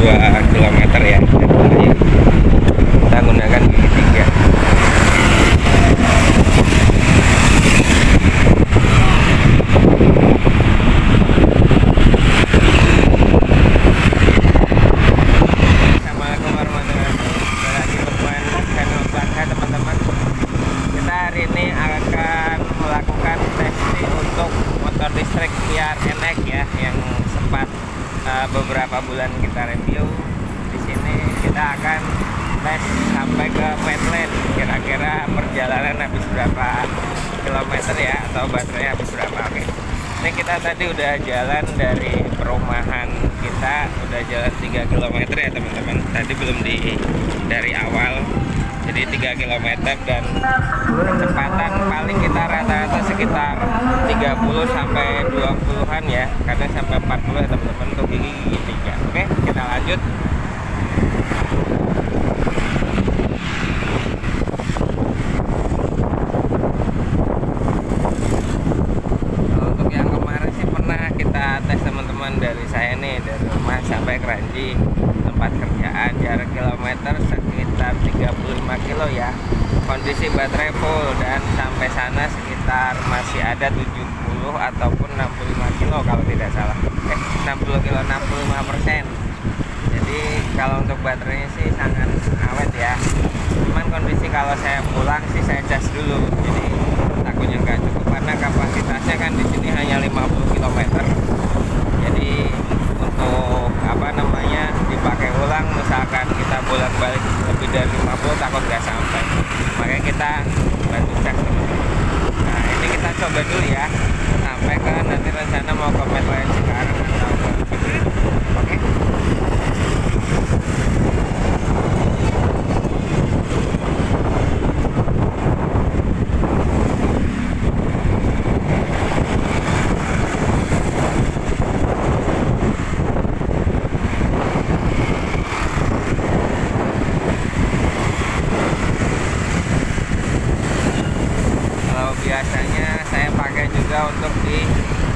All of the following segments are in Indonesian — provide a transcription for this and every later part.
km ya. Jadi kita gunakan gigi 3. Assalamualaikum warahmatullahi wabarakatuh. Lagi bermain channel Bangka teman-teman. Kita hari ini akan melakukan testing untuk motor listrik VR NX ya, yang sempat beberapa bulan kita review. Di sini kita akan tes sampai ke Medland. Kira-kira perjalanan habis berapa kilometer ya, atau baterai habis berapa. Oke. Ini kita tadi udah jalan dari perumahan kita, udah jalan 3 km ya teman-teman. Tadi belum dari awal. Jadi 3 km dan kecepatan paling kita rata-rata sekitar 30 sampai 20-an ya, kadang sampai 40 ya teman-teman untuk gigi 3. Oke, kita lanjut. Kalau untuk yang kemarin sih pernah kita tes teman-teman, dari saya nih, dari rumah sampai Kranji tempat kerjaan, jarak kilometer sekitar 35 kilo ya, kondisi baterai full, dan sampai sana sekitar masih ada 70 ataupun 65 kilo kalau tidak salah, 60 kilo, 65%. Jadi kalau untuk baterainya sih sangat awet ya. Cuman kondisi kalau saya pulang sih saya cas dulu, jadi takutnya nggak cukup karena kapasitasnya kan di sini hanya 50 km. Jadi untuk dipakai ulang, misalkan kita bolak-balik lebih dari 50 takut nggak sampai, makanya kita bantu cek teman-teman. Nah ini kita coba dulu ya, sampai ke nanti rencana mau ke Medland sekarang atau ke Cibubur. Oke. Biasanya saya pakai juga untuk di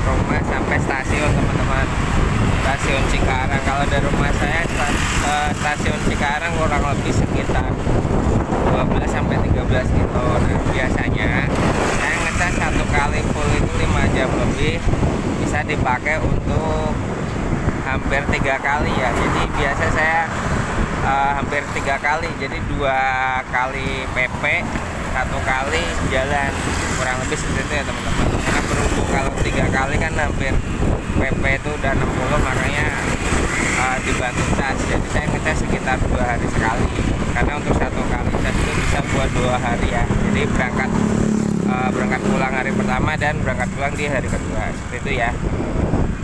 rumah sampai stasiun teman-teman, stasiun Cikarang. Kalau dari rumah saya ke stasiun Cikarang kurang lebih sekitar 12 sampai 13 kilo. Nah biasanya saya ngecas satu kali full itu 5 jam lebih, bisa dipakai untuk hampir 3 kali ya. Jadi biasa saya hampir 3 kali, jadi 2 kali PP, 1 kali jalan, kurang lebih seperti itu ya teman-teman. Karena berhubung kalau 3 kali kan hampir PP itu udah 60, makanya dibantu cas. Jadi saya ngecas sekitar 2 hari sekali, karena untuk 1 kali cas itu bisa buat 2 hari ya. Jadi berangkat pulang hari pertama dan berangkat pulang di hari kedua, seperti itu ya.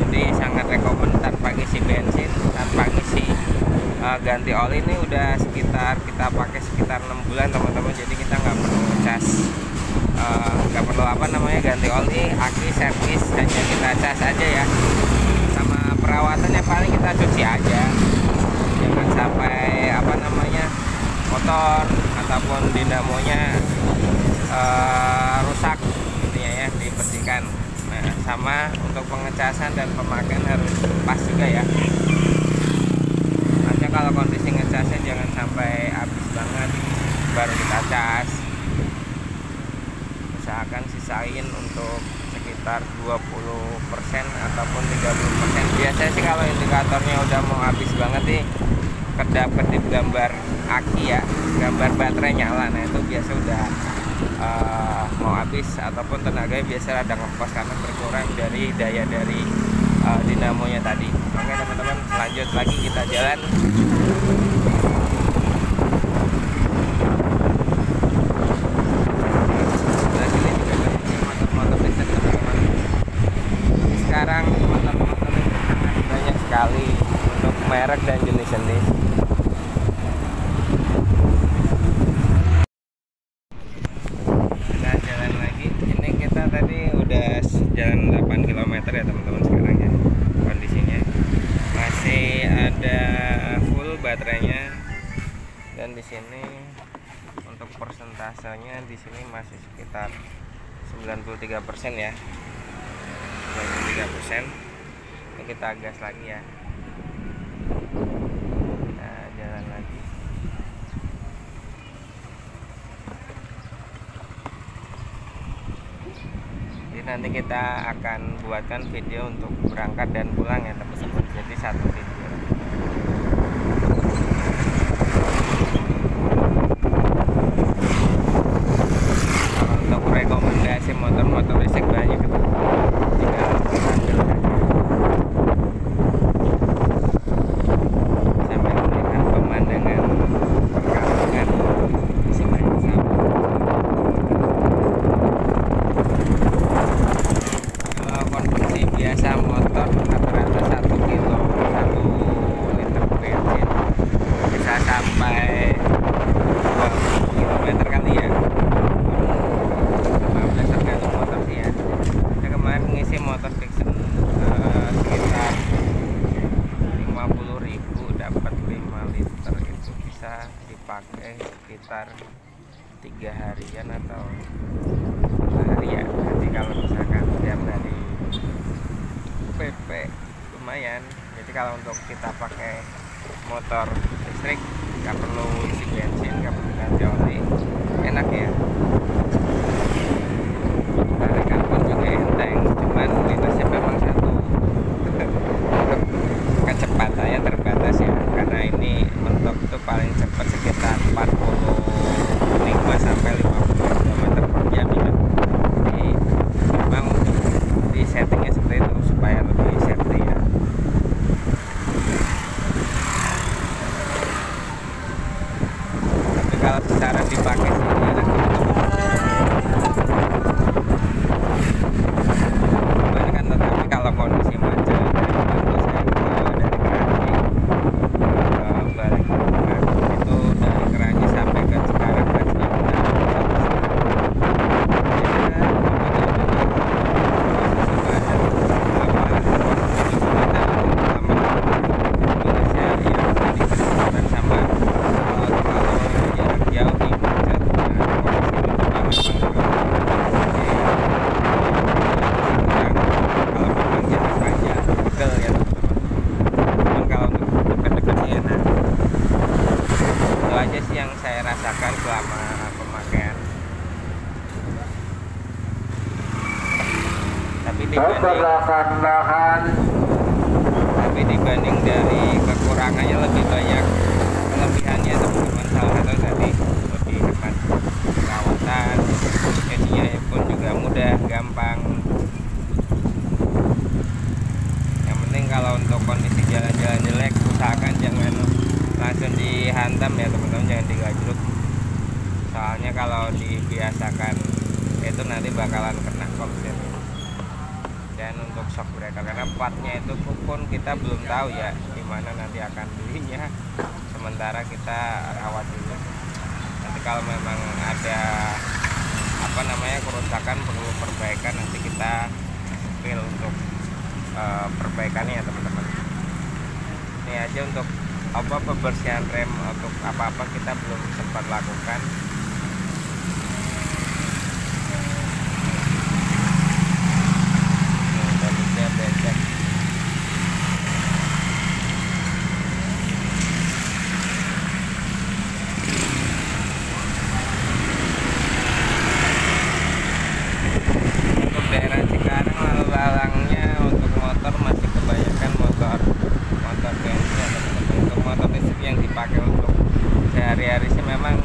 Jadi sangat rekomend tanpa ngisi bensin, tanpa ngisi ganti oli. Ini udah kita pakai sekitar 6 bulan teman-teman. Jadi kita nggak perlu ngecas, nggak perlu ganti oli, aki, servis, hanya kita cas aja ya. Sama perawatannya paling kita cuci aja, jangan sampai motor ataupun dinamonya rusak gitu ya, dibersihkan. Nah sama untuk pengecasan dan pemakaian harus pas juga ya. Kalau kondisi ngecasnya jangan sampai habis banget baru kita cas, usahakan sisain untuk sekitar 20% ataupun 30%. Biasanya sih kalau indikatornya udah mau habis banget nih, kedap-kedip gambar aki ya, gambar baterai nyala. Nah itu biasa udah mau habis, ataupun tenaganya biasa ada ngepos karena berkurang dari daya dari dinamonya tadi. Oke teman-teman, lanjut lagi kita jalan. Nah sini juga motor-motor listrik teman-teman. Sekarang motor-motor listrik sangat banyak sekali untuk merek dan jenis-jenis. Kita jalan lagi. Ini kita tadi udah jalan 8 km ya teman-teman. Sekarang ya kondisinya masih ada full baterainya, dan di sini untuk persentasenya di sini masih sekitar 93% ya, 93%. Ini kita gas lagi ya. nanti kita akan buatkan video untuk berangkat dan pulang ya teman-teman, jadi satu video. Kalau untuk rekomendasi motor-motor listrik banyak, tinggal ambil aja sambil melihat pemandangan perkampungan si banyak sawah. Kalau konsumsi biasa motor rata-rata 1 kilo 1 liter bensin bisa sampai 20 km kali ya, 15 tergantung motor sih ya. Saya kemarin ngisi motor Vixen sekitar 50.000 dapat 5 liter, itu bisa dipakai sekitar 3 harian atau 4 hari ya. Nanti kalau misalkan tiap hari PP lumayan. Jadi kalau untuk kita pakai motor listrik nggak perlu isi bensin, nggak perlu ganti oli, enak ya. Tarikan pun juga enteng, cuman minusnya memang satu, kecepatannya terbatas ya, karena ini mentok itu paling cepat sekitar 45 sampai 50 km per jam ya. Jadi memang untuk di settingnya seperti itu supaya lebih safety ya. Tapi kalau secara dipakai sih enak gitu. Cuman kan tetapi kalau kondisi macet dari Batu saya dari Keranji balik itu dari Keranji sampai ke Cikarang macetnya udah 1 aja sih yang saya rasakan selama pemakaian. Tapi dibanding dari kekurangannya lebih banyak kelebihannya teman-teman. Salah satu tadi lebih hemat perawatan, isinya pun juga mudah, gampang. Yang penting kalau untuk kondisi jalan-jalan jelek, usahakan jangan langsung dihantam ya teman-teman, jangan digajruk. Soalnya kalau dibiasakan itu nanti bakalan kena konslet. Dan untuk shock breaker, karena partnya itu pun kita belum tahu ya dimana nanti akan belinya, sementara kita rawat dulu. Nanti kalau memang ada kerusakan perlu perbaikan, nanti kita spill untuk perbaikannya ya teman-teman. Ini aja untuk pembersihan rem, untuk apa-apa kita belum sempat lakukan. Dan bisa becek. Untuk daerah Cikarang lalu lalangnya untuk motor masih kebanyakan motor bensin ya teman-teman. Untuk motor listrik yang dipakai untuk sehari-hari sih memang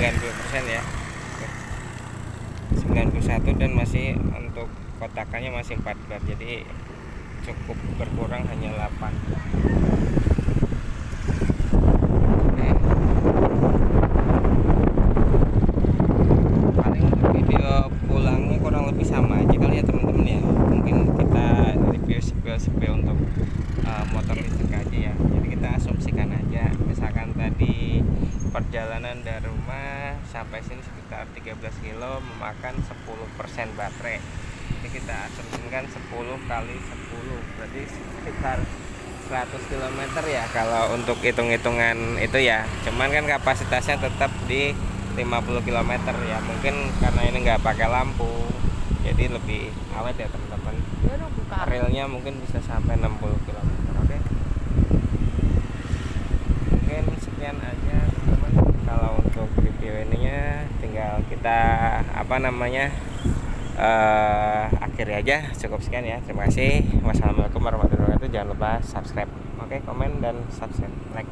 90% ya. Oke. 91 dan masih untuk kotakannya masih 4 bar, jadi cukup berkurang hanya 8. Oke. Paling video pulangnya kurang lebih sama aja kali ya teman-teman ya. Mungkin kita review spill untuk motor listrik aja ya. Jadi kita asumsikan aja, misalkan tadi perjalanan dari rumah sampai sini sekitar 13 kilo memakan 10% baterai. Jadi kita asumsikan 10 kali 10 berarti sekitar 100 km ya kalau untuk hitung-hitungan itu ya. Cuman kan kapasitasnya tetap di 50 km ya. Mungkin karena ini nggak pakai lampu jadi lebih awet ya teman-teman. Realnya mungkin bisa sampai 60 km. Oke. Mungkin sekian aja teman-teman. Kalau untuk review ininya tinggal kita akhiri aja, cukup sekian ya. Terima kasih. Wassalamualaikum warahmatullahi wabarakatuh. Jangan lupa subscribe, oke, komen dan subscribe, like.